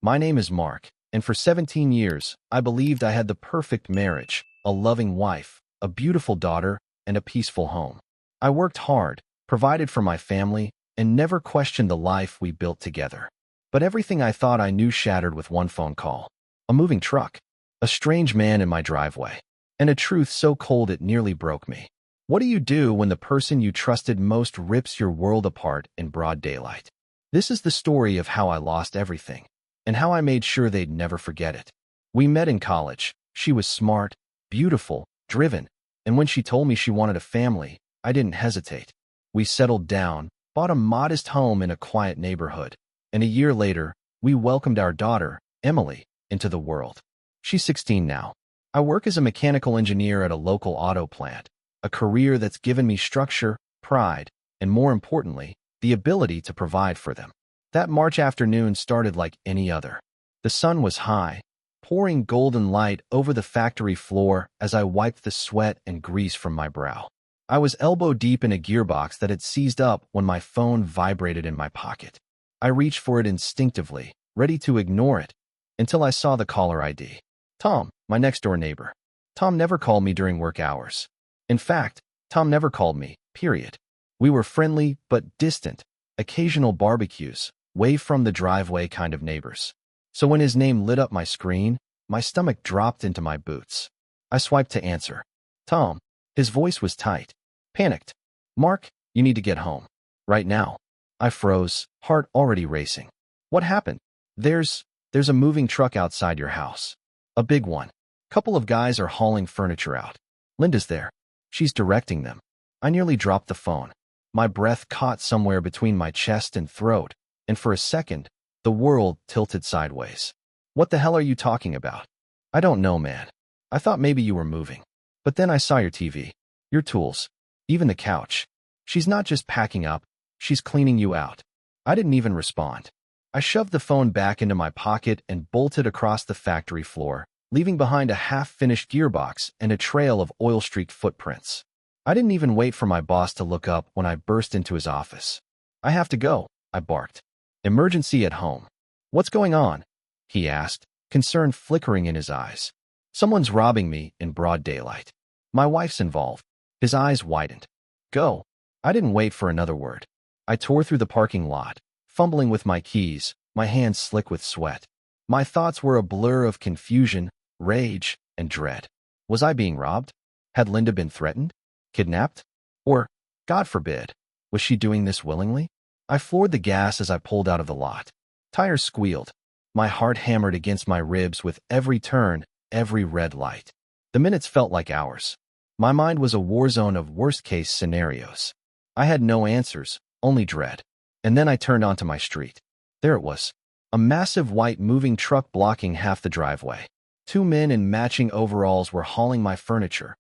My name is Mark, and for 17 years, I believed I had the perfect marriage, a loving wife, a beautiful daughter, and a peaceful home. I worked hard, provided for my family, and never questioned the life we built together. But everything I thought I knew shattered with one phone call. A moving truck, a strange man in my driveway, and a truth so cold it nearly broke me. What do you do when the person you trusted most rips your world apart in broad daylight? This is the story of how I lost everything, and how I made sure they'd never forget it. We met in college. She was smart, beautiful, driven, and when she told me she wanted a family, I didn't hesitate. We settled down, bought a modest home in a quiet neighborhood, and a year later, we welcomed our daughter, Emily, into the world. She's 16 now. I work as a mechanical engineer at a local auto plant, a career that's given me structure, pride, and more importantly, the ability to provide for them. That March afternoon started like any other. The sun was high, pouring golden light over the factory floor as I wiped the sweat and grease from my brow. I was elbow deep in a gearbox that had seized up when my phone vibrated in my pocket. I reached for it instinctively, ready to ignore it, until I saw the caller ID. Tom, my next-door neighbor. Tom never called me during work hours. In fact, Tom never called me, period. We were friendly but distant, occasional barbecues, way from the driveway kind of neighbors. So when his name lit up my screen, my stomach dropped into my boots. I swiped to answer. Tom. His voice was tight, panicked. Mark, you need to get home. Right now. I froze, heart already racing. What happened? There's a moving truck outside your house. A big one. Couple of guys are hauling furniture out. Linda's there. She's directing them. I nearly dropped the phone. My breath caught somewhere between my chest and throat, and for a second, the world tilted sideways. What the hell are you talking about? I don't know, man. I thought maybe you were moving. But then I saw your TV, your tools, even the couch. She's not just packing up, she's cleaning you out. I didn't even respond. I shoved the phone back into my pocket and bolted across the factory floor, leaving behind a half-finished gearbox and a trail of oil-streaked footprints. I didn't even wait for my boss to look up when I burst into his office. I have to go, I barked. Emergency at home. What's going on? He asked, concern flickering in his eyes. Someone's robbing me in broad daylight. My wife's involved. His eyes widened. Go. I didn't wait for another word. I tore through the parking lot, fumbling with my keys, my hands slick with sweat. My thoughts were a blur of confusion, rage, and dread. Was I being robbed? Had Linda been threatened? Kidnapped? Or, God forbid, was she doing this willingly? I floored the gas as I pulled out of the lot. Tires squealed. My heart hammered against my ribs with every turn, every red light. The minutes felt like hours. My mind was a war zone of worst-case scenarios. I had no answers, only dread. And then I turned onto my street. There it was. A massive white moving truck blocking half the driveway. Two men in matching overalls were hauling my furniture,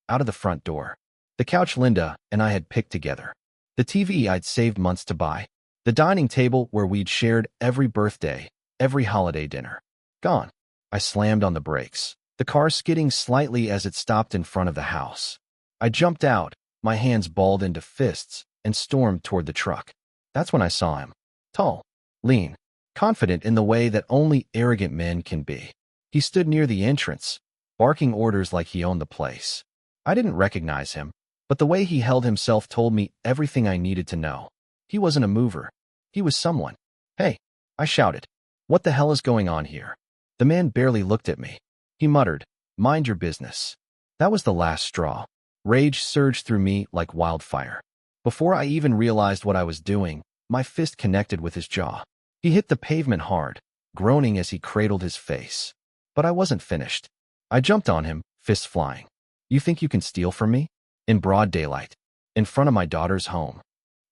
out of the front door. The couch Linda and I had picked together. The TV I'd saved months to buy. The dining table where we'd shared every birthday, every holiday dinner. Gone. I slammed on the brakes, the car skidding slightly as it stopped in front of the house. I jumped out, my hands balled into fists, and stormed toward the truck. That's when I saw him. Tall, lean, confident in the way that only arrogant men can be. He stood near the entrance, barking orders like he owned the place. I didn't recognize him, but the way he held himself told me everything I needed to know. He wasn't a mover. He was someone. Hey, I shouted. What the hell is going on here? The man barely looked at me. He muttered, mind your business. That was the last straw. Rage surged through me like wildfire. Before I even realized what I was doing, my fist connected with his jaw. He hit the pavement hard, groaning as he cradled his face. But I wasn't finished. I jumped on him, fists flying. You think you can steal from me? In broad daylight, in front of my daughter's home.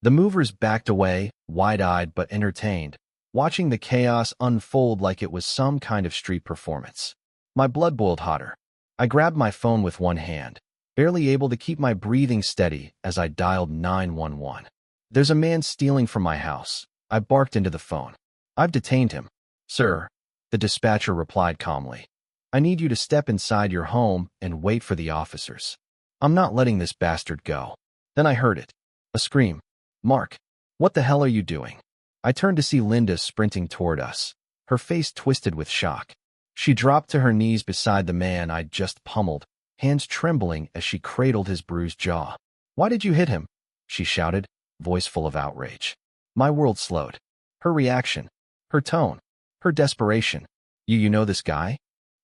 The movers backed away, wide-eyed but entertained, watching the chaos unfold like it was some kind of street performance. My blood boiled hotter. I grabbed my phone with one hand, barely able to keep my breathing steady as I dialed 911. There's a man stealing from my house. I barked into the phone. I've detained him. Sir, the dispatcher replied calmly. I need you to step inside your home and wait for the officers. I'm not letting this bastard go. Then I heard it. A scream. Mark, what the hell are you doing? I turned to see Linda sprinting toward us, her face twisted with shock. She dropped to her knees beside the man I'd just pummeled, hands trembling as she cradled his bruised jaw. "Why did you hit him?" she shouted, voice full of outrage. My world slowed. Her reaction, her tone, her desperation. You know this guy?"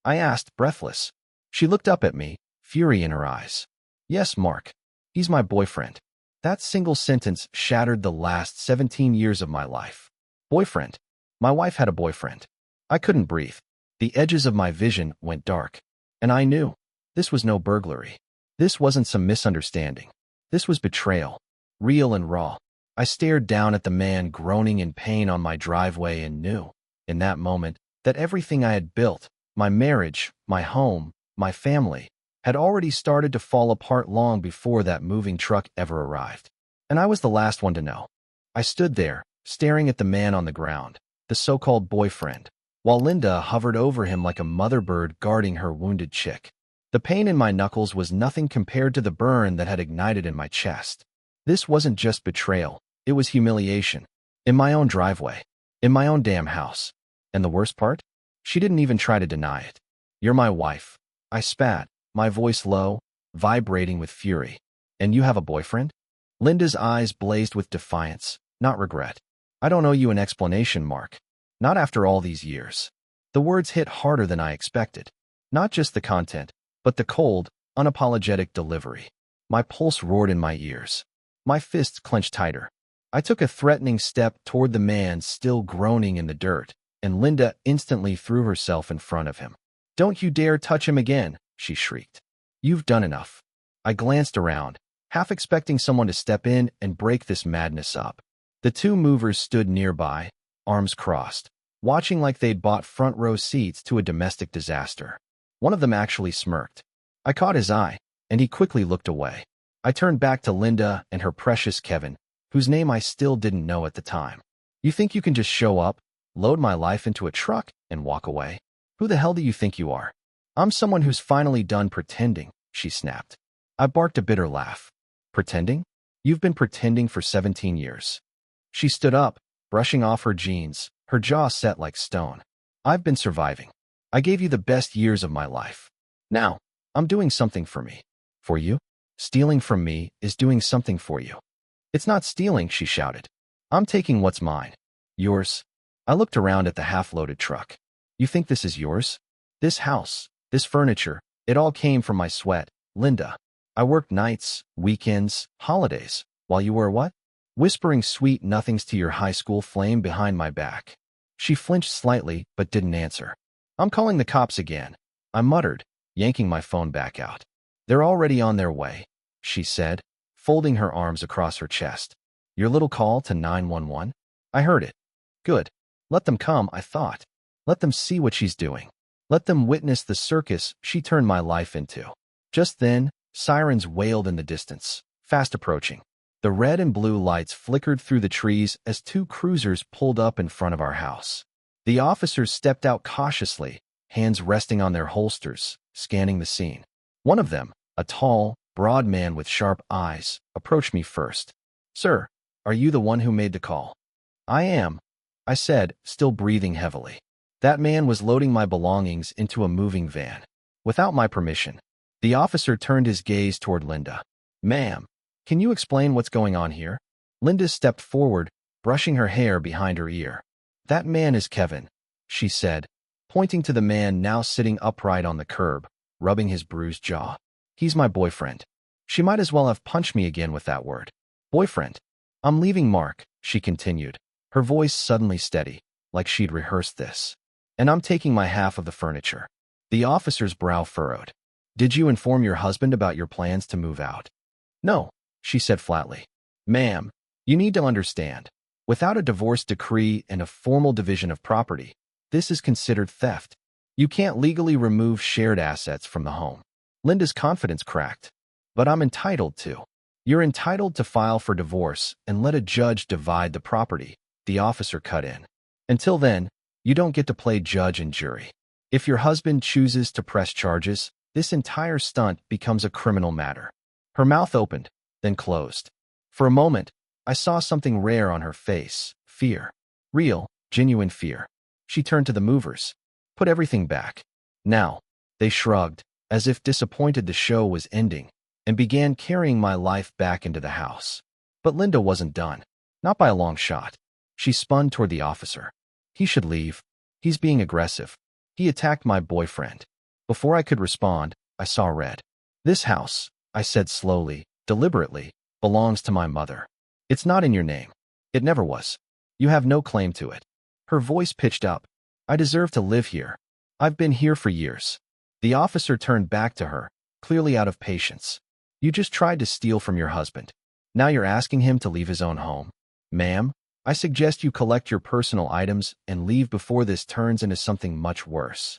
I asked, breathless. She looked up at me, fury in her eyes. "Yes, Mark. He's my boyfriend." That single sentence shattered the last 17 years of my life. Boyfriend. My wife had a boyfriend. I couldn't breathe. The edges of my vision went dark. And I knew. This was no burglary. This wasn't some misunderstanding. This was betrayal. Real and raw. I stared down at the man groaning in pain on my driveway and knew, in that moment, that everything I had built, my marriage, my home, my family, had already started to fall apart long before that moving truck ever arrived. And I was the last one to know. I stood there, staring at the man on the ground, the so-called boyfriend, while Linda hovered over him like a mother bird guarding her wounded chick. The pain in my knuckles was nothing compared to the burn that had ignited in my chest. This wasn't just betrayal, it was humiliation. In my own driveway. In my own damn house. And the worst part? She didn't even try to deny it. "You're my wife." I spat, my voice low, vibrating with fury. "And you have a boyfriend?" Linda's eyes blazed with defiance, not regret. "I don't owe you an explanation, Mark. Not after all these years." The words hit harder than I expected. Not just the content, but the cold, unapologetic delivery. My pulse roared in my ears. My fists clenched tighter. I took a threatening step toward the man still groaning in the dirt, and Linda instantly threw herself in front of him. "Don't you dare touch him again," she shrieked. "You've done enough." I glanced around, half expecting someone to step in and break this madness up. The two movers stood nearby, arms crossed, watching like they'd bought front row seats to a domestic disaster. One of them actually smirked. I caught his eye, and he quickly looked away. I turned back to Linda and her precious Kevin, whose name I still didn't know at the time. "You think you can just show up, load my life into a truck, and walk away? Who the hell do you think you are?" "I'm someone who's finally done pretending," she snapped. I barked a bitter laugh. "Pretending? You've been pretending for 17 years. She stood up, brushing off her jeans, her jaw set like stone. "I've been surviving. I gave you the best years of my life. Now, I'm doing something for me. For you? Stealing from me is doing something for you." "It's not stealing," she shouted. "I'm taking what's mine." "Yours?" I looked around at the half-loaded truck. "You think this is yours? This house, this furniture, it all came from my sweat, Linda. I worked nights, weekends, holidays, while you were what? Whispering sweet nothings to your high school flame behind my back." She flinched slightly, but didn't answer. "I'm calling the cops again," I muttered, yanking my phone back out. "They're already on their way," she said, folding her arms across her chest. "Your little call to 911? I heard it. Good. Let them come, I thought. Let them see what she's doing. Let them witness the circus she turned my life into." Just then, sirens wailed in the distance, fast approaching. The red and blue lights flickered through the trees as two cruisers pulled up in front of our house. The officers stepped out cautiously, hands resting on their holsters, scanning the scene. One of them, a tall, broad man with sharp eyes, approached me first. "Sir, are you the one who made the call?" "I am," I said, still breathing heavily. That man was loading my belongings into a moving van. Without my permission. The officer turned his gaze toward Linda. "Ma'am, can you explain what's going on here?" Linda stepped forward, brushing her hair behind her ear. "That man is Kevin," she said, pointing to the man now sitting upright on the curb, rubbing his bruised jaw. "He's my boyfriend." She might as well have punched me again with that word. "Boyfriend. I'm leaving Mark," she continued, her voice suddenly steady, like she'd rehearsed this. "And I'm taking my half of the furniture." The officer's brow furrowed. "Did you inform your husband about your plans to move out?" "No," she said flatly. "Ma'am, you need to understand. Without a divorce decree and a formal division of property, this is considered theft. You can't legally remove shared assets from the home." Linda's confidence cracked. "But I'm entitled to." "You're entitled to file for divorce and let a judge divide the property," the officer cut in. "Until then, you don't get to play judge and jury. If your husband chooses to press charges, this entire stunt becomes a criminal matter." Her mouth opened, then closed. For a moment, I saw something rare on her face, fear. Real, genuine fear. She turned to the movers. Put everything back. Now. They shrugged, as if disappointed the show was ending, and began carrying my life back into the house. But Linda wasn't done. Not by a long shot. She spun toward the officer. He should leave. He's being aggressive. He attacked my boyfriend. Before I could respond, I saw red. This house, I said slowly, deliberately, belongs to my mother. It's not in your name. It never was. You have no claim to it. Her voice pitched up. I deserve to live here. I've been here for years. The officer turned back to her, clearly out of patience. You just tried to steal from your husband. Now you're asking him to leave his own home. Ma'am, I suggest you collect your personal items and leave before this turns into something much worse.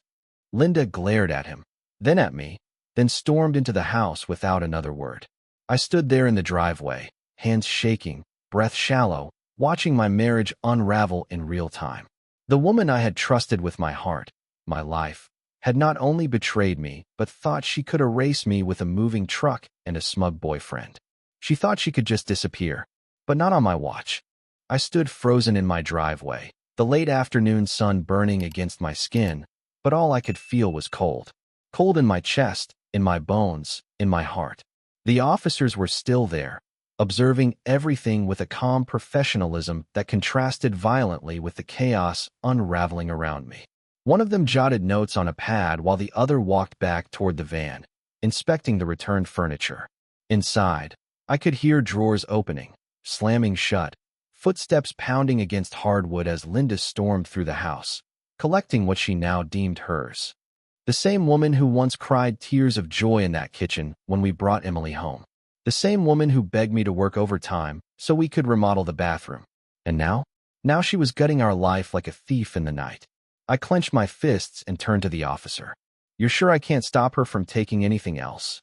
Linda glared at him, then at me, then stormed into the house without another word. I stood there in the driveway, hands shaking, breath shallow, watching my marriage unravel in real time. The woman I had trusted with my heart, my life, had not only betrayed me, but thought she could erase me with a moving truck and a smug boyfriend. She thought she could just disappear, but not on my watch. I stood frozen in my driveway, the late afternoon sun burning against my skin, but all I could feel was cold. Cold in my chest, in my bones, in my heart. The officers were still there, observing everything with a calm professionalism that contrasted violently with the chaos unraveling around me. One of them jotted notes on a pad while the other walked back toward the van, inspecting the returned furniture. Inside, I could hear drawers opening, slamming shut, footsteps pounding against hardwood as Linda stormed through the house, collecting what she now deemed hers. The same woman who once cried tears of joy in that kitchen when we brought Emily home. The same woman who begged me to work overtime so we could remodel the bathroom. And now? Now she was gutting our life like a thief in the night. I clenched my fists and turned to the officer. You're sure I can't stop her from taking anything else?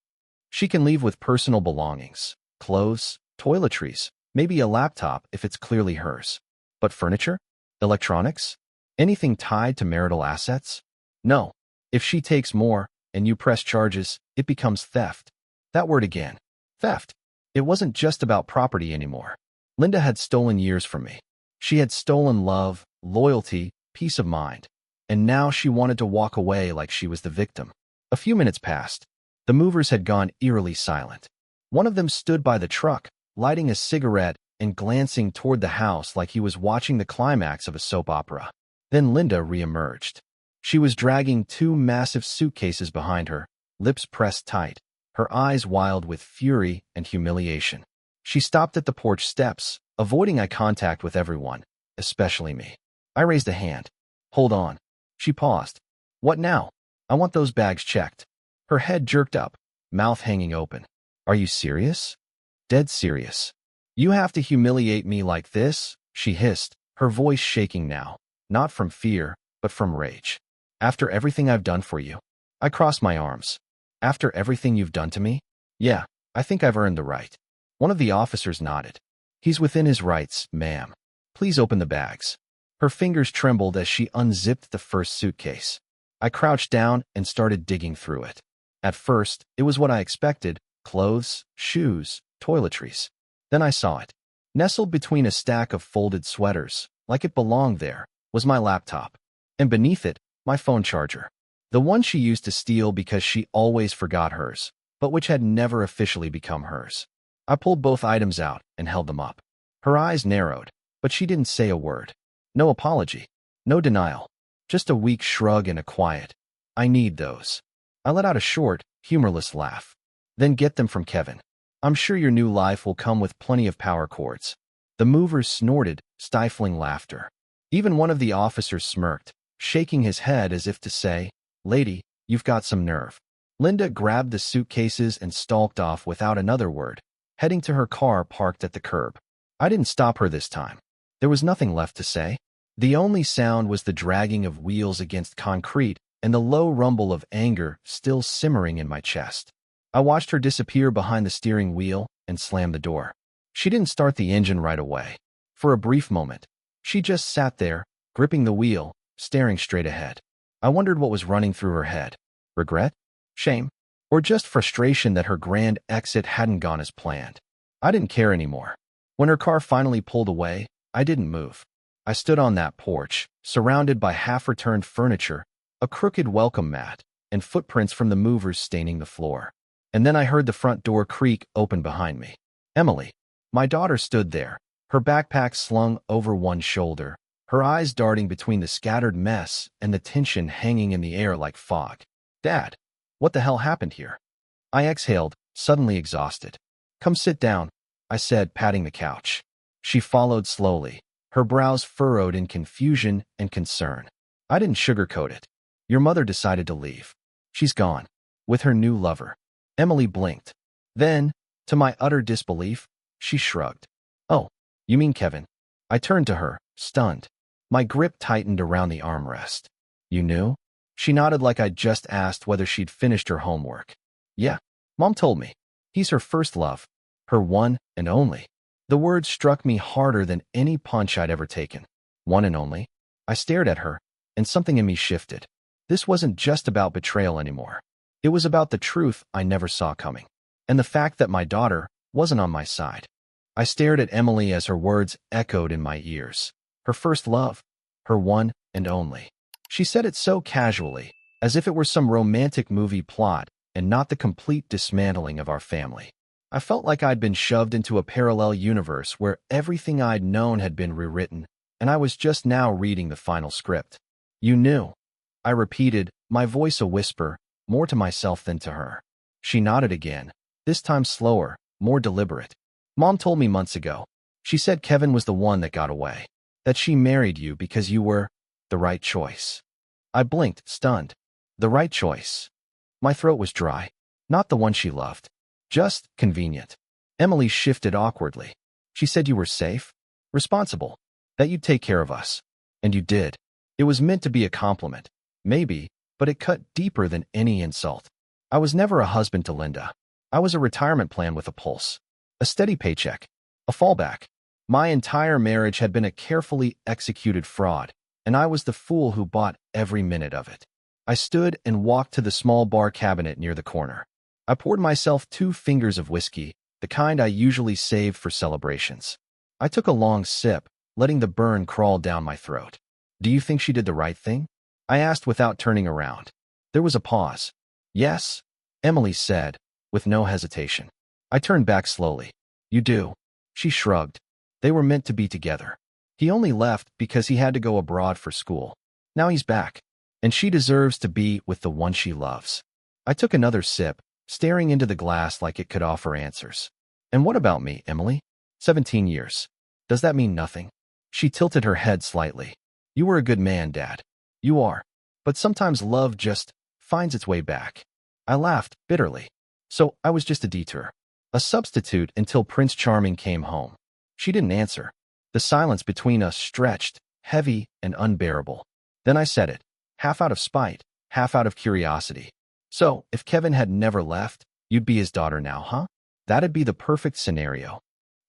She can leave with personal belongings, clothes, toiletries, maybe a laptop if it's clearly hers. But furniture? Electronics? Anything tied to marital assets? No. If she takes more, and you press charges, it becomes theft. That word again. Theft. It wasn't just about property anymore. Linda had stolen years from me. She had stolen love, loyalty, peace of mind. And now she wanted to walk away like she was the victim. A few minutes passed. The movers had gone eerily silent. One of them stood by the truck, lighting a cigarette and glancing toward the house like he was watching the climax of a soap opera. Then Linda re-emerged. She was dragging two massive suitcases behind her, lips pressed tight, her eyes wild with fury and humiliation. She stopped at the porch steps, avoiding eye contact with everyone, especially me. I raised a hand. Hold on. She paused. What now? I want those bags checked. Her head jerked up, mouth hanging open. Are you serious? Dead serious. You have to humiliate me like this? She hissed, her voice shaking now, not from fear, but from rage. After everything I've done for you? I crossed my arms. After everything you've done to me? Yeah, I think I've earned the right. One of the officers nodded. He's within his rights, ma'am. Please open the bags. Her fingers trembled as she unzipped the first suitcase. I crouched down and started digging through it. At first, it was what I expected: clothes, shoes, toiletries. Then I saw it. Nestled between a stack of folded sweaters, like it belonged there, was my laptop. And beneath it, my phone charger. The one she used to steal because she always forgot hers, but which had never officially become hers. I pulled both items out and held them up. Her eyes narrowed, but she didn't say a word. No apology. No denial. Just a weak shrug and a quiet, I need those. I let out a short, humorless laugh. Then get them from Kevin. I'm sure your new life will come with plenty of power cords. The movers snorted, stifling laughter. Even one of the officers smirked, shaking his head as if to say, Lady, you've got some nerve. Linda grabbed the suitcases and stalked off without another word, heading to her car parked at the curb. I didn't stop her this time. There was nothing left to say. The only sound was the dragging of wheels against concrete and the low rumble of anger still simmering in my chest. I watched her disappear behind the steering wheel and slam the door. She didn't start the engine right away. For a brief moment, she just sat there, gripping the wheel, staring straight ahead. I wondered what was running through her head. Regret? Shame? Or just frustration that her grand exit hadn't gone as planned? I didn't care anymore. When her car finally pulled away, I didn't move. I stood on that porch, surrounded by half-returned furniture, a crooked welcome mat, and footprints from the movers staining the floor. And then I heard the front door creak open behind me. Emily, my daughter, stood there, her backpack slung over one shoulder, her eyes darting between the scattered mess and the tension hanging in the air like fog. Dad, what the hell happened here? I exhaled, suddenly exhausted. Come sit down, I said, patting the couch. She followed slowly, her brows furrowed in confusion and concern. I didn't sugarcoat it. Your mother decided to leave. She's gone. With her new lover. Emily blinked. Then, to my utter disbelief, she shrugged. Oh, you mean Kevin? I turned to her, stunned. My grip tightened around the armrest. You knew? She nodded like I'd just asked whether she'd finished her homework. Yeah, Mom told me. He's her first love. Her one and only. The words struck me harder than any punch I'd ever taken. One and only? I stared at her, and something in me shifted. This wasn't just about betrayal anymore. It was about the truth I never saw coming, and the fact that my daughter wasn't on my side. I stared at Emily as her words echoed in my ears. Her first love. Her one and only. She said it so casually, as if it were some romantic movie plot and not the complete dismantling of our family. I felt like I'd been shoved into a parallel universe where everything I'd known had been rewritten, and I was just now reading the final script. You knew. I repeated, my voice a whisper, more to myself than to her. She nodded again, this time slower, more deliberate. Mom told me months ago. She said Kevin was the one that got away. That she married you because you were the right choice. I blinked, stunned. The right choice. My throat was dry. Not the one she loved. Just convenient. Emily shifted awkwardly. She said you were safe, responsible, that you'd take care of us. And you did. It was meant to be a compliment. Maybe, but it cut deeper than any insult. I was never a husband to Linda. I was a retirement plan with a pulse. A steady paycheck. A fallback. My entire marriage had been a carefully executed fraud, and I was the fool who bought every minute of it. I stood and walked to the small bar cabinet near the corner. I poured myself 2 fingers of whiskey, the kind I usually saved for celebrations. I took a long sip, letting the burn crawl down my throat. Do you think she did the right thing? I asked without turning around. There was a pause. Yes, Emily said, with no hesitation. I turned back slowly. You do. She shrugged. They were meant to be together. He only left because he had to go abroad for school. Now he's back, and she deserves to be with the one she loves. I took another sip, staring into the glass like it could offer answers. And what about me, Emily? 17 years. Does that mean nothing? She tilted her head slightly. You were a good man, Dad. You are. But sometimes love just finds its way back. I laughed bitterly. So I was just a detour. A substitute until Prince Charming came home. She didn't answer. The silence between us stretched, heavy and unbearable. Then I said it, half out of spite, half out of curiosity. So, if Kevin had never left, you'd be his daughter now, huh? That'd be the perfect scenario.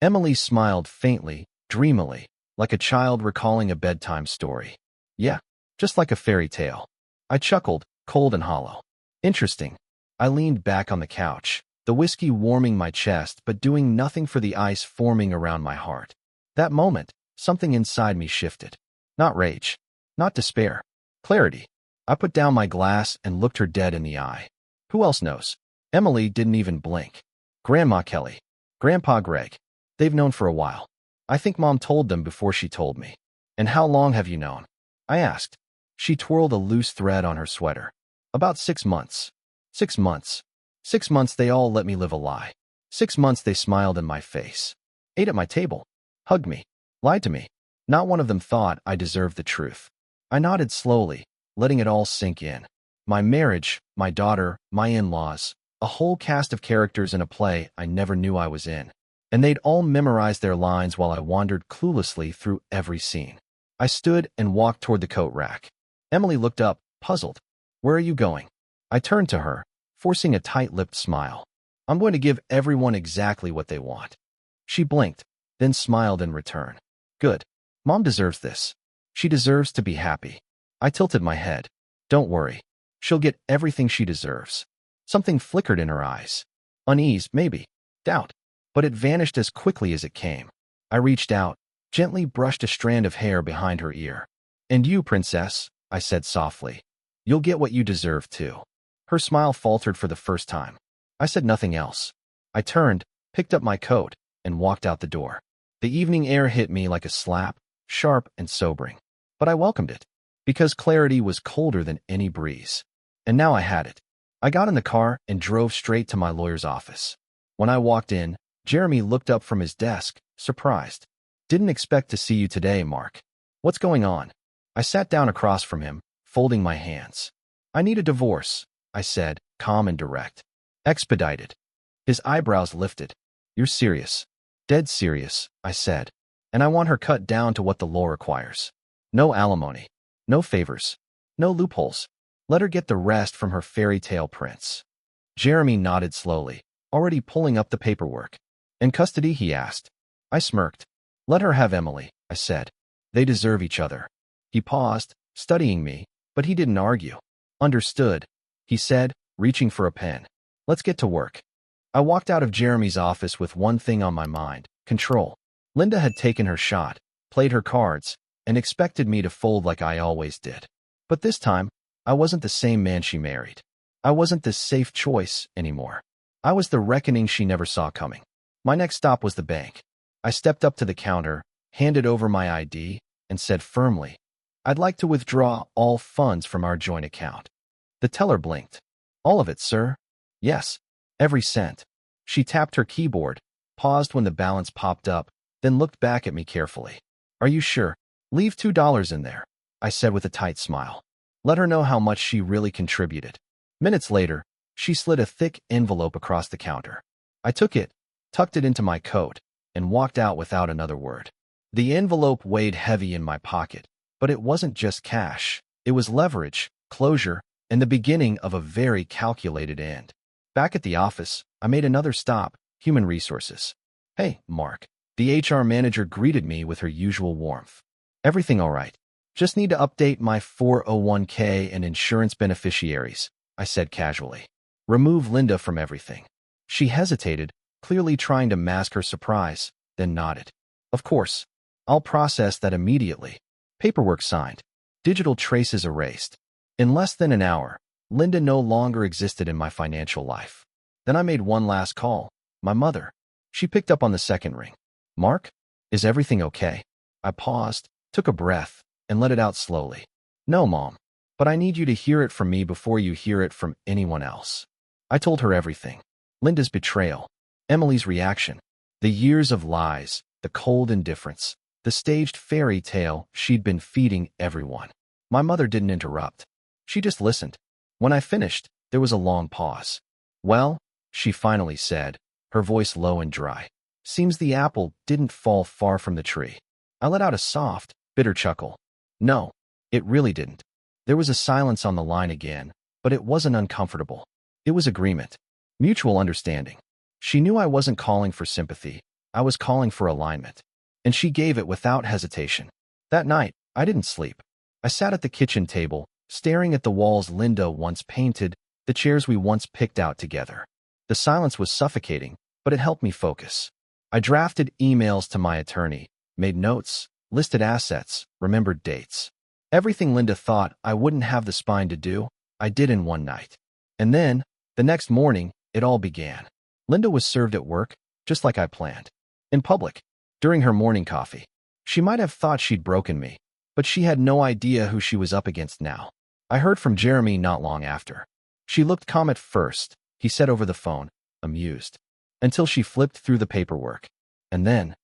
Emily smiled faintly, dreamily, like a child recalling a bedtime story. Yeah, just like a fairy tale. I chuckled, cold and hollow. Interesting. I leaned back on the couch, the whiskey warming my chest but doing nothing for the ice forming around my heart. That moment, something inside me shifted. Not rage. Not despair. Clarity. I put down my glass and looked her dead in the eye. Who else knows? Emily didn't even blink. Grandma Kelly. Grandpa Greg. They've known for a while. I think Mom told them before she told me. And how long have you known? I asked. She twirled a loose thread on her sweater. About 6 months. 6 months. 6 months they all let me live a lie. 6 months they smiled in my face. Ate at my table. Hugged me. Lied to me. Not one of them thought I deserved the truth. I nodded slowly, letting it all sink in. My marriage, my daughter, my in-laws, a whole cast of characters in a play I never knew I was in. And they'd all memorized their lines while I wandered cluelessly through every scene. I stood and walked toward the coat rack. Emily looked up, puzzled. Where are you going? I turned to her, forcing a tight-lipped smile. I'm going to give everyone exactly what they want. She blinked, then smiled in return. Good. Mom deserves this. She deserves to be happy. I tilted my head. Don't worry. She'll get everything she deserves. Something flickered in her eyes. Unease, maybe. Doubt. But it vanished as quickly as it came. I reached out, gently brushed a strand of hair behind her ear. "And you, princess," I said softly. "You'll get what you deserve, too." Her smile faltered for the first time. I said nothing else. I turned, picked up my coat, and walked out the door. The evening air hit me like a slap, sharp and sobering. But I welcomed it, because clarity was colder than any breeze. And now I had it. I got in the car and drove straight to my lawyer's office. When I walked in, Jeremy looked up from his desk, surprised. "Didn't expect to see you today, Mark. What's going on?" I sat down across from him, folding my hands. "I need a divorce," I said, calm and direct. "Expedited." His eyebrows lifted. "You're serious?" "Dead serious," I said. "And I want her cut down to what the law requires. No alimony. No favors. No loopholes. Let her get the rest from her fairy tale prince." Jeremy nodded slowly, already pulling up the paperwork. "In custody?" he asked. I smirked. "Let her have Emily," I said. "They deserve each other." He paused, studying me, but he didn't argue. "Understood," he said, reaching for a pen. "Let's get to work." I walked out of Jeremy's office with one thing on my mind: control. Linda had taken her shot, played her cards, and expected me to fold like I always did. But this time, I wasn't the same man she married. I wasn't the safe choice anymore. I was the reckoning she never saw coming. My next stop was the bank. I stepped up to the counter, handed over my ID, and said firmly, "I'd like to withdraw all funds from our joint account." The teller blinked. "All of it, sir?" "Yes, every cent." She tapped her keyboard, paused when the balance popped up, then looked back at me carefully. "Are you sure? Leave $2 in there," I said with a tight smile. Let her know how much she really contributed. Minutes later, she slid a thick envelope across the counter. I took it, tucked it into my coat, and walked out without another word. The envelope weighed heavy in my pocket, but it wasn't just cash. It was leverage, closure, and the beginning of a very calculated end. Back at the office, I made another stop: human resources. "Hey, Mark." The HR manager greeted me with her usual warmth. "Everything all right? Just need to update my 401k and insurance beneficiaries," I said casually. "Remove Linda from everything." She hesitated, clearly trying to mask her surprise, then nodded. "Of course. I'll process that immediately." Paperwork signed. Digital traces erased. In less than an hour, Linda no longer existed in my financial life. Then I made one last call: my mother. She picked up on the second ring. "Mark, is everything okay?" I paused, took a breath, and let it out slowly. "No, Mom, but I need you to hear it from me before you hear it from anyone else." I told her everything. Linda's betrayal, Emily's reaction, the years of lies, the cold indifference, the staged fairy tale she'd been feeding everyone. My mother didn't interrupt. She just listened. When I finished, there was a long pause. "Well," she finally said, her voice low and dry, "seems the apple didn't fall far from the tree." I let out a soft, bitter chuckle. No, it really didn't. There was a silence on the line again, but it wasn't uncomfortable. It was agreement, mutual understanding. She knew I wasn't calling for sympathy. I was calling for alignment. And she gave it without hesitation. That night, I didn't sleep. I sat at the kitchen table, staring at the walls Linda once painted, the chairs we once picked out together. The silence was suffocating, but it helped me focus. I drafted emails to my attorney, made notes, listed assets, remembered dates. Everything Linda thought I wouldn't have the spine to do, I did in one night. And then, the next morning, it all began. Linda was served at work, just like I planned. In public, during her morning coffee. She might have thought she'd broken me, but she had no idea who she was up against now. I heard from Jeremy not long after. She looked calm at first, he said over the phone, amused, until she flipped through the paperwork. And then,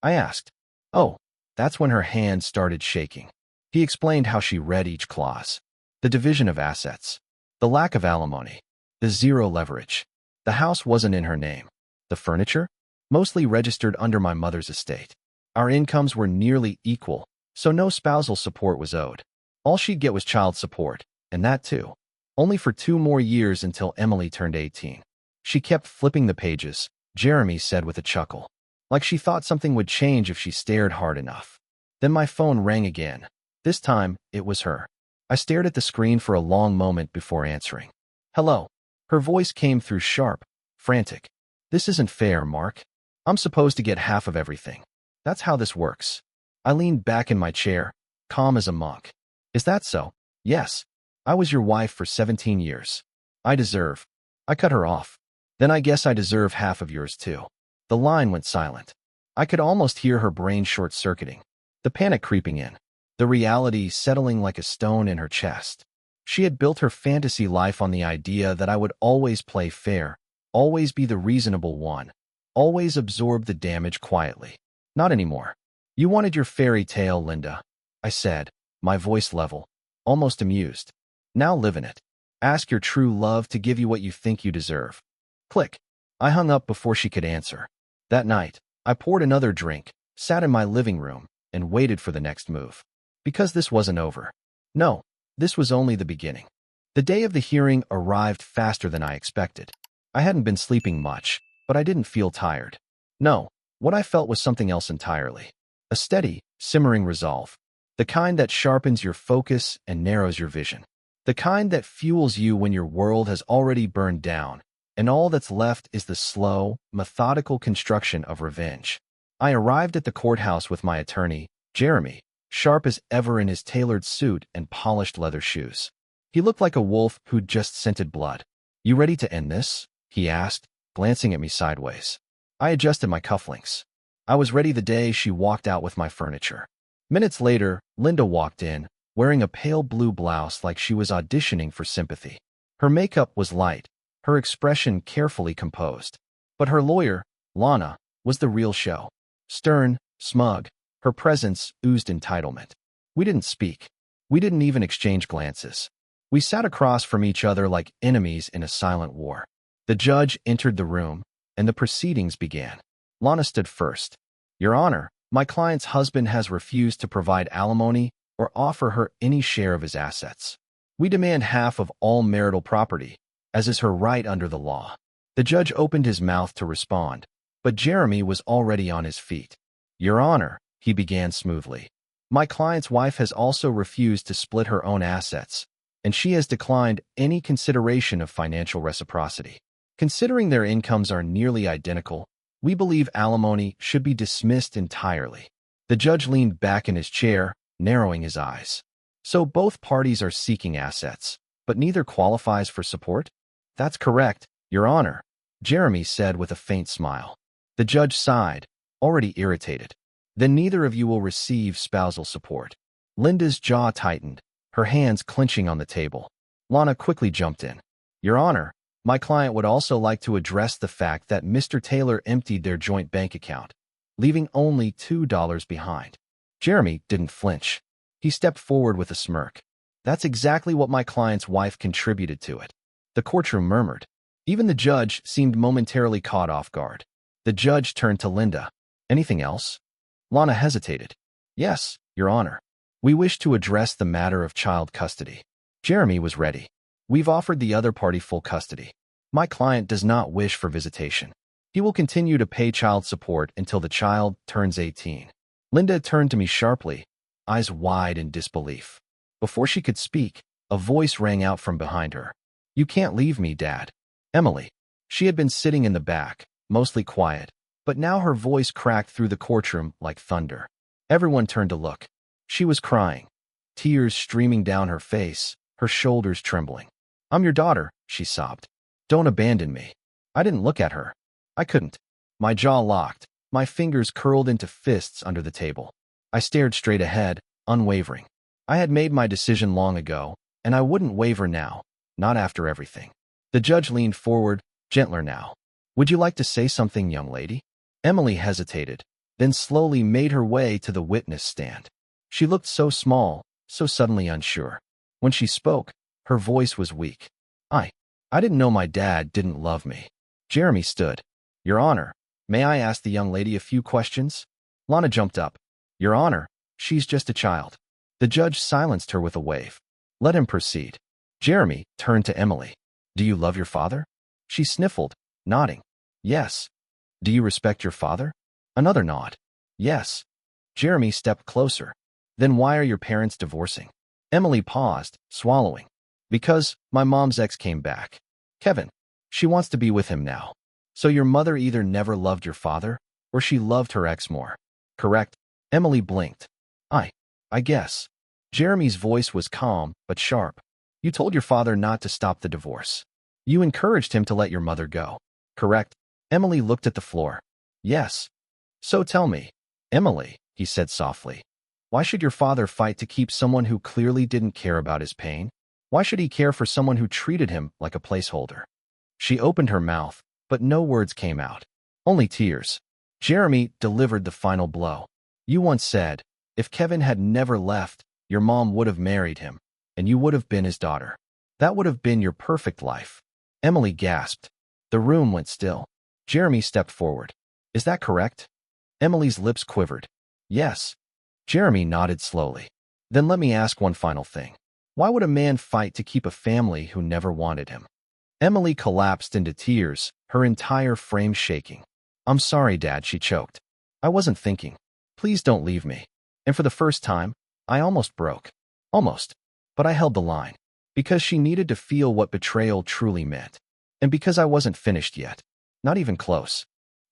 I asked, "Oh," that's when her hands started shaking. He explained how she read each clause. The division of assets. The lack of alimony. The zero leverage. The house wasn't in her name. The furniture? Mostly registered under my mother's estate. Our incomes were nearly equal, so no spousal support was owed. All she'd get was child support, and that too. Only for 2 more years until Emily turned 18. She kept flipping the pages, Jeremy said with a chuckle. Like she thought something would change if she stared hard enough. Then my phone rang again. This time, it was her. I stared at the screen for a long moment before answering. "Hello." Her voice came through sharp, frantic. "This isn't fair, Mark. I'm supposed to get half of everything. That's how this works." I leaned back in my chair, calm as a monk. Is that so? Yes. I was your wife for 17 years. I deserve. I cut her off. Then I guess I deserve half of yours too. The line went silent. I could almost hear her brain short-circuiting, the panic creeping in, the reality settling like a stone in her chest. She had built her fantasy life on the idea that I would always play fair, always be the reasonable one, always absorb the damage quietly. Not anymore. You wanted your fairy tale, Linda, I said, my voice level, almost amused. Now live in it. Ask your true love to give you what you think you deserve. Click. I hung up before she could answer. That night, I poured another drink, sat in my living room, and waited for the next move. Because this wasn't over. No, this was only the beginning. The day of the hearing arrived faster than I expected. I hadn't been sleeping much, but I didn't feel tired. No, what I felt was something else entirely. A steady, simmering resolve. The kind that sharpens your focus and narrows your vision. The kind that fuels you when your world has already burned down, and all that's left is the slow, methodical construction of revenge. I arrived at the courthouse with my attorney, Jeremy, sharp as ever in his tailored suit and polished leather shoes. He looked like a wolf who'd just scented blood. You ready to end this? He asked, glancing at me sideways. I adjusted my cufflinks. I was ready the day she walked out with my furniture. Minutes later, Linda walked in, wearing a pale blue blouse like she was auditioning for sympathy. Her makeup was light, her expression carefully composed. But her lawyer, Lana, was the real show. Stern, smug, her presence oozed entitlement. We didn't speak. We didn't even exchange glances. We sat across from each other like enemies in a silent war. The judge entered the room, and the proceedings began. Lana stood first. Your Honor, my client's husband has refused to provide alimony or offer her any share of his assets. We demand half of all marital property, as is her right under the law. The judge opened his mouth to respond, but Jeremy was already on his feet. Your Honor, he began smoothly. My client's wife has also refused to split her own assets, and she has declined any consideration of financial reciprocity. Considering their incomes are nearly identical, we believe alimony should be dismissed entirely. The judge leaned back in his chair, narrowing his eyes. So both parties are seeking assets, but neither qualifies for support? That's correct, Your Honor, Jeremy said with a faint smile. The judge sighed, already irritated. Then neither of you will receive spousal support. Linda's jaw tightened, her hands clenching on the table. Lana quickly jumped in. Your Honor, my client would also like to address the fact that Mr. Taylor emptied their joint bank account, leaving only $2 behind. Jeremy didn't flinch. He stepped forward with a smirk. That's exactly what my client's wife contributed to it. The courtroom murmured. Even the judge seemed momentarily caught off guard. The judge turned to Linda. Anything else? Lana hesitated. Yes, Your Honor. We wish to address the matter of child custody. Jeremy was ready. We've offered the other party full custody. My client does not wish for visitation. He will continue to pay child support until the child turns 18. Linda turned to me sharply, eyes wide in disbelief. Before she could speak, a voice rang out from behind her. You can't leave me, Dad. Emily. She had been sitting in the back, mostly quiet, but now her voice cracked through the courtroom like thunder. Everyone turned to look. She was crying, tears streaming down her face, her shoulders trembling. I'm your daughter, she sobbed. Don't abandon me. I didn't look at her. I couldn't. My jaw locked, my fingers curled into fists under the table. I stared straight ahead, unwavering. I had made my decision long ago, and I wouldn't waver now, not after everything. The judge leaned forward, gentler now. Would you like to say something, young lady? Emily hesitated, then slowly made her way to the witness stand. She looked so small, so suddenly unsure. When she spoke, her voice was weak. I didn't know my dad didn't love me. Jeremy stood. Your Honor, may I ask the young lady a few questions? Lana jumped up. Your Honor, she's just a child. The judge silenced her with a wave. Let him proceed. Jeremy turned to Emily. Do you love your father? She sniffled, nodding. Yes. Do you respect your father? Another nod. Yes. Jeremy stepped closer. Then why are your parents divorcing? Emily paused, swallowing. Because my mom's ex came back. Kevin. She wants to be with him now. So your mother either never loved your father, or she loved her ex more. Correct? Emily blinked. I guess. Jeremy's voice was calm but sharp. You told your father not to stop the divorce. You encouraged him to let your mother go, correct? Emily looked at the floor. Yes. So tell me, Emily, he said softly, why should your father fight to keep someone who clearly didn't care about his pain? Why should he care for someone who treated him like a placeholder? She opened her mouth, but no words came out. Only tears. Jeremy delivered the final blow. You once said, if Kevin had never left, your mom would have married him, and you would have been his daughter. That would have been your perfect life. Emily gasped. The room went still. Jeremy stepped forward. Is that correct? Emily's lips quivered. Yes. Jeremy nodded slowly. Then let me ask one final thing. Why would a man fight to keep a family who never wanted him? Emily collapsed into tears, her entire frame shaking. I'm sorry, Dad, she choked. I wasn't thinking. Please don't leave me. And for the first time, I almost broke. Almost. But I held the line. Because she needed to feel what betrayal truly meant. And because I wasn't finished yet. Not even close.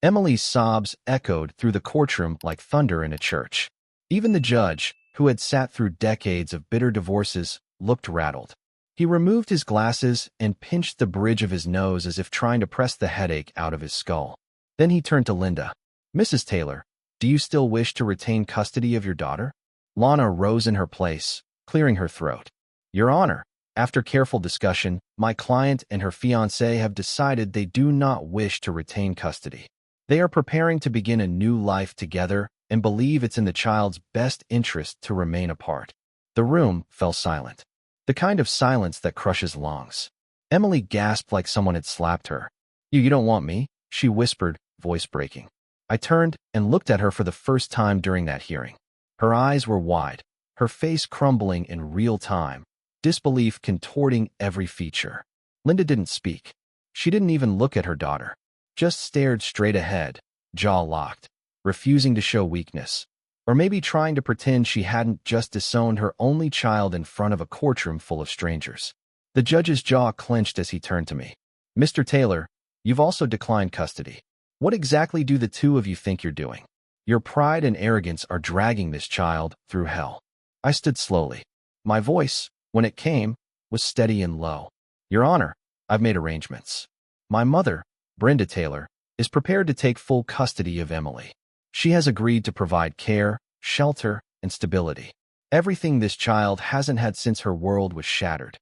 Emily's sobs echoed through the courtroom like thunder in a church. Even the judge, who had sat through decades of bitter divorces, looked rattled. He removed his glasses and pinched the bridge of his nose as if trying to press the headache out of his skull. Then he turned to Linda. Mrs. Taylor, do you still wish to retain custody of your daughter? Lana rose in her place, clearing her throat. Your Honor, after careful discussion, my client and her fiancé have decided they do not wish to retain custody. They are preparing to begin a new life together and believe it's in the child's best interest to remain apart. The room fell silent. The kind of silence that crushes lungs. Emily gasped like someone had slapped her. You don't want me? She whispered, voice breaking. I turned and looked at her for the first time during that hearing. Her eyes were wide, her face crumbling in real time, disbelief contorting every feature. Linda didn't speak. She didn't even look at her daughter. Just stared straight ahead, jaw locked, refusing to show weakness. Or maybe trying to pretend she hadn't just disowned her only child in front of a courtroom full of strangers. The judge's jaw clenched as he turned to me. Mr. Taylor, you've also declined custody. What exactly do the two of you think you're doing? Your pride and arrogance are dragging this child through hell. I stood slowly. My voice, when it came, was steady and low. Your Honor, I've made arrangements. My mother, Brenda Taylor, is prepared to take full custody of Emily. She has agreed to provide care, shelter, and stability. Everything this child hasn't had since her world was shattered.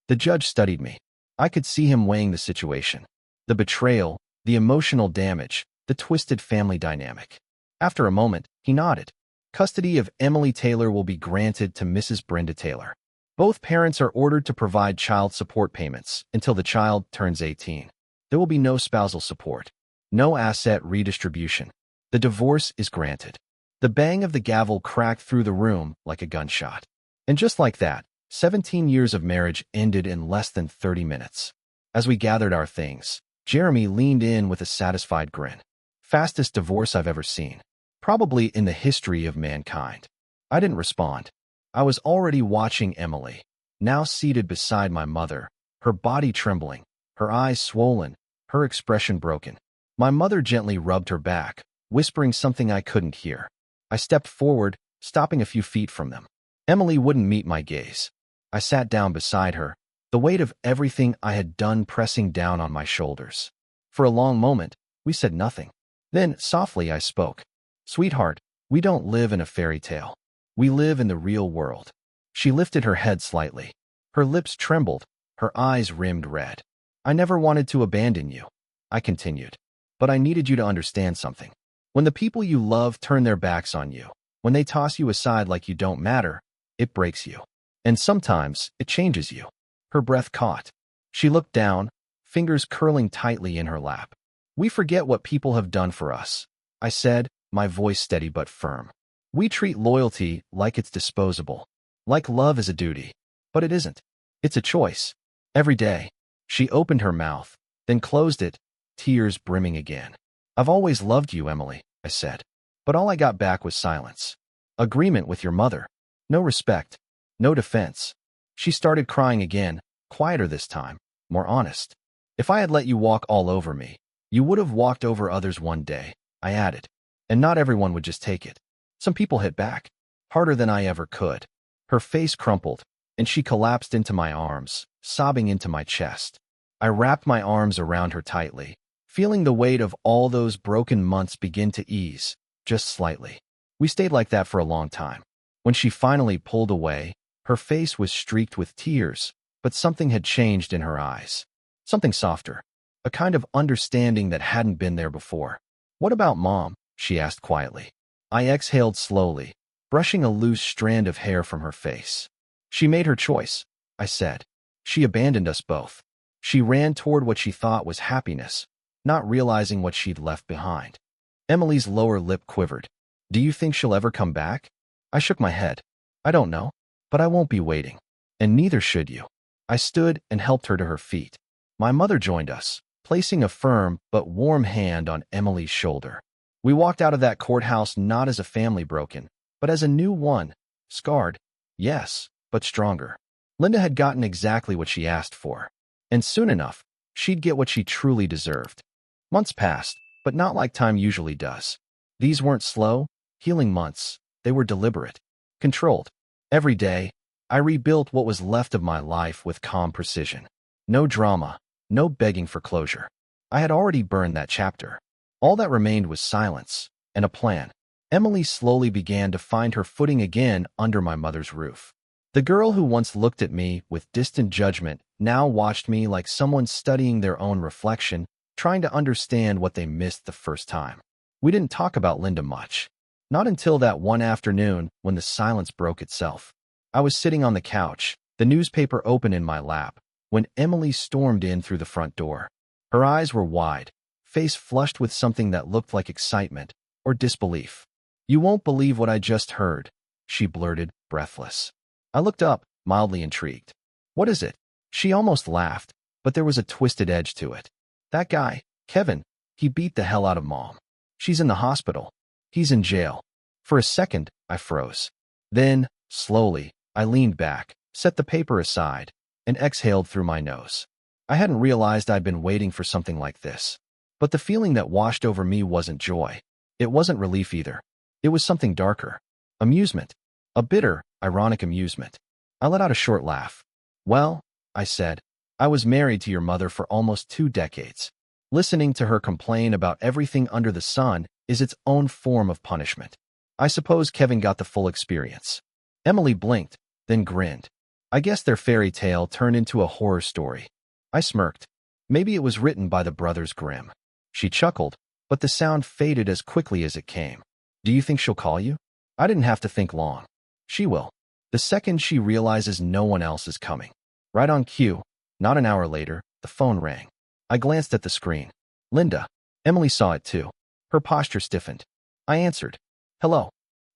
The judge studied me. I could see him weighing the situation. The betrayal, the emotional damage, the twisted family dynamic. After a moment, he nodded. Custody of Emily Taylor will be granted to Mrs. Brenda Taylor. Both parents are ordered to provide child support payments until the child turns 18. There will be no spousal support, no asset redistribution. The divorce is granted. The bang of the gavel cracked through the room like a gunshot. And just like that, 17 years of marriage ended in less than 30 minutes. As we gathered our things, Jeremy leaned in with a satisfied grin. Fastest divorce I've ever seen. Probably in the history of mankind. I didn't respond. I was already watching Emily, now seated beside my mother, her body trembling, her eyes swollen, her expression broken. My mother gently rubbed her back, whispering something I couldn't hear. I stepped forward, stopping a few feet from them. Emily wouldn't meet my gaze. I sat down beside her, the weight of everything I had done pressing down on my shoulders. For a long moment, we said nothing. Then, softly, I spoke. Sweetheart, we don't live in a fairy tale. We live in the real world. She lifted her head slightly. Her lips trembled, her eyes rimmed red. I never wanted to abandon you, I continued. But I needed you to understand something. When the people you love turn their backs on you, when they toss you aside like you don't matter, it breaks you. And sometimes, it changes you. Her breath caught. She looked down, fingers curling tightly in her lap. We forget what people have done for us, I said, my voice steady but firm. We treat loyalty like it's disposable, like love is a duty. But it isn't. It's a choice. Every day. She opened her mouth, then closed it, tears brimming again. I've always loved you, Emily, I said. But all I got back was silence. Agreement with your mother. No respect. No defense. She started crying again, quieter this time, more honest. If I had let you walk all over me, you would have walked over others one day, I added. And not everyone would just take it. Some people hit back, harder than I ever could. Her face crumpled, and she collapsed into my arms, sobbing into my chest. I wrapped my arms around her tightly, feeling the weight of all those broken months begin to ease, just slightly. We stayed like that for a long time. When she finally pulled away, her face was streaked with tears, but something had changed in her eyes. Something softer, a kind of understanding that hadn't been there before. "What about Mom?" she asked quietly. I exhaled slowly, brushing a loose strand of hair from her face. "She made her choice," I said. "She abandoned us both. She ran toward what she thought was happiness, not realizing what she'd left behind." Emily's lower lip quivered. "Do you think she'll ever come back?" I shook my head. "I don't know, but I won't be waiting. And neither should you." I stood and helped her to her feet. My mother joined us, placing a firm but warm hand on Emily's shoulder. We walked out of that courthouse not as a family broken, but as a new one, scarred, yes, but stronger. Linda had gotten exactly what she asked for, and soon enough, she'd get what she truly deserved. Months passed, but not like time usually does. These weren't slow, healing months. They were deliberate, controlled. Every day, I rebuilt what was left of my life with calm precision. No drama, no begging for closure. I had already burned that chapter. All that remained was silence and a plan. Emily slowly began to find her footing again under my mother's roof. The girl who once looked at me with distant judgment now watched me like someone studying their own reflection, trying to understand what they missed the first time. We didn't talk about Linda much. Not until that one afternoon when the silence broke itself. I was sitting on the couch, the newspaper open in my lap, when Emily stormed in through the front door. Her eyes were wide, face flushed with something that looked like excitement or disbelief. "You won't believe what I just heard," she blurted, breathless. I looked up, mildly intrigued. "What is it?" She almost laughed, but there was a twisted edge to it. "That guy, Kevin, he beat the hell out of Mom. She's in the hospital. He's in jail." For a second, I froze. Then, slowly, I leaned back, set the paper aside, and exhaled through my nose. I hadn't realized I'd been waiting for something like this. But the feeling that washed over me wasn't joy. It wasn't relief either. It was something darker. Amusement. A bitter, ironic amusement. I let out a short laugh. "Well," I said, "I was married to your mother for almost 2 decades. Listening to her complain about everything under the sun is its own form of punishment. I suppose Kevin got the full experience." Emily blinked, then grinned. "I guess their fairy tale turned into a horror story." I smirked. Maybe it was written by the brothers Grimm. She chuckled, but the sound faded as quickly as it came. "Do you think she'll call you?" I didn't have to think long. "She will. The second she realizes no one else is coming." Right on cue, not an hour later, the phone rang. I glanced at the screen. Linda. Emily saw it too. Her posture stiffened. I answered. "Hello."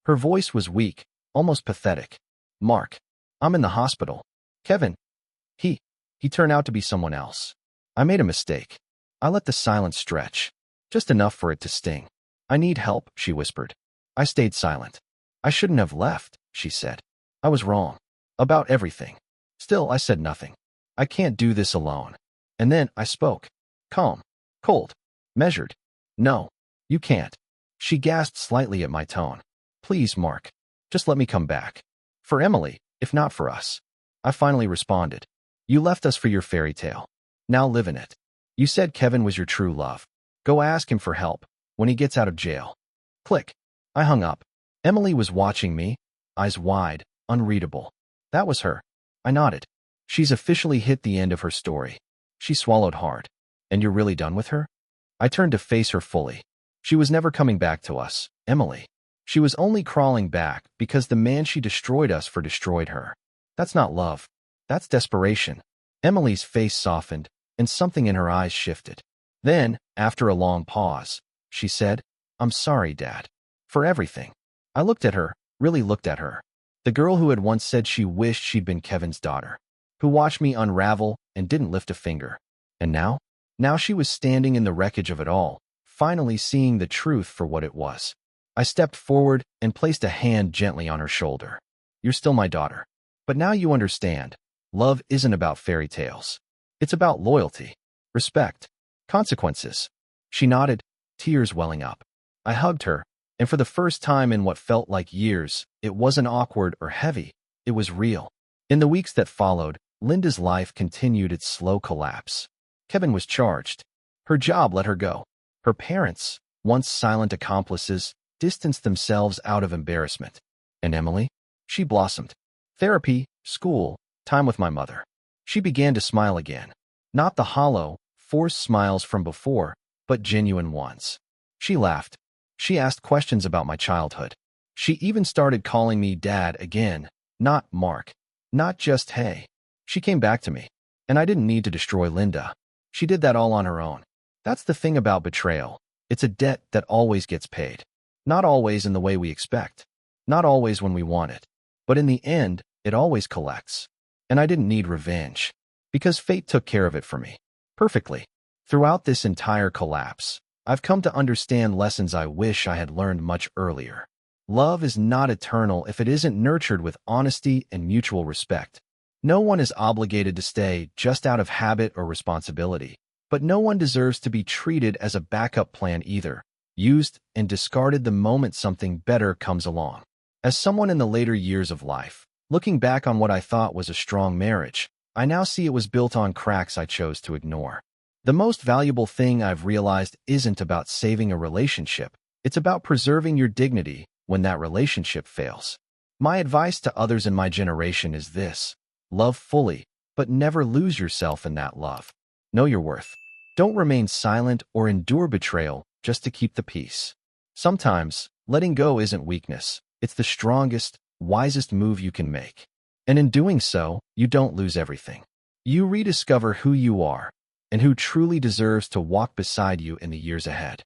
Her voice was weak, almost pathetic. "Mark. I'm in the hospital. Kevin. He turned out to be someone else. I made a mistake." I let the silence stretch, just enough for it to sting. "I need help," she whispered. I stayed silent. "I shouldn't have left," she said. "I was wrong. About everything." Still, I said nothing. "I can't do this alone." And then I spoke. Calm, cold, measured. "No, you can't." She gasped slightly at my tone. "Please, Mark. Just let me come back. For Emily, if not for us." I finally responded. "You left us for your fairy tale. Now live in it. You said Kevin was your true love. Go ask him for help when he gets out of jail." Click. I hung up. Emily was watching me, eyes wide, unreadable. That was her. I nodded. "She's officially hit the end of her story." She swallowed hard. "And you're really done with her?" I turned to face her fully. She was never coming back to us, Emily. She was only crawling back because the man she destroyed us for destroyed her. That's not love. That's desperation. Emily's face softened, and something in her eyes shifted. Then, after a long pause, she said, "I'm sorry, Dad. For everything." I looked at her, really looked at her. The girl who had once said she wished she'd been Kevin's daughter. Who watched me unravel and didn't lift a finger. And now? Now she was standing in the wreckage of it all, finally seeing the truth for what it was. I stepped forward and placed a hand gently on her shoulder. "You're still my daughter. But now you understand. Love isn't about fairy tales. It's about loyalty, respect, consequences." She nodded, tears welling up. I hugged her, and for the first time in what felt like years, it wasn't awkward or heavy. it was real. In the weeks that followed, Linda's life continued its slow collapse. Kevin was charged. Her job let her go. Her parents, once silent accomplices, distanced themselves out of embarrassment. And Emily? She blossomed. Therapy, school, time with my mother. She began to smile again. Not the hollow, forced smiles from before, but genuine ones. She laughed. She asked questions about my childhood. She even started calling me Dad again, not Mark. Not just hey. She came back to me. And I didn't need to destroy Linda. She did that all on her own. That's the thing about betrayal. It's a debt that always gets paid. Not always in the way we expect. Not always when we want it. But in the end, it always collects. And I didn't need revenge. Because fate took care of it for me. Perfectly. Throughout this entire collapse, I've come to understand lessons I wish I had learned much earlier. Love is not eternal if it isn't nurtured with honesty and mutual respect. No one is obligated to stay just out of habit or responsibility. But no one deserves to be treated as a backup plan either, used and discarded the moment something better comes along. As someone in the later years of life, looking back on what I thought was a strong marriage, I now see it was built on cracks I chose to ignore. The most valuable thing I've realized isn't about saving a relationship. It's about preserving your dignity when that relationship fails. My advice to others in my generation is this: love fully, but never lose yourself in that love. Know your worth. Don't remain silent or endure betrayal just to keep the peace. Sometimes, letting go isn't weakness. It's the strongest, wisest move you can make. And in doing so, you don't lose everything. You rediscover who you are and who truly deserves to walk beside you in the years ahead.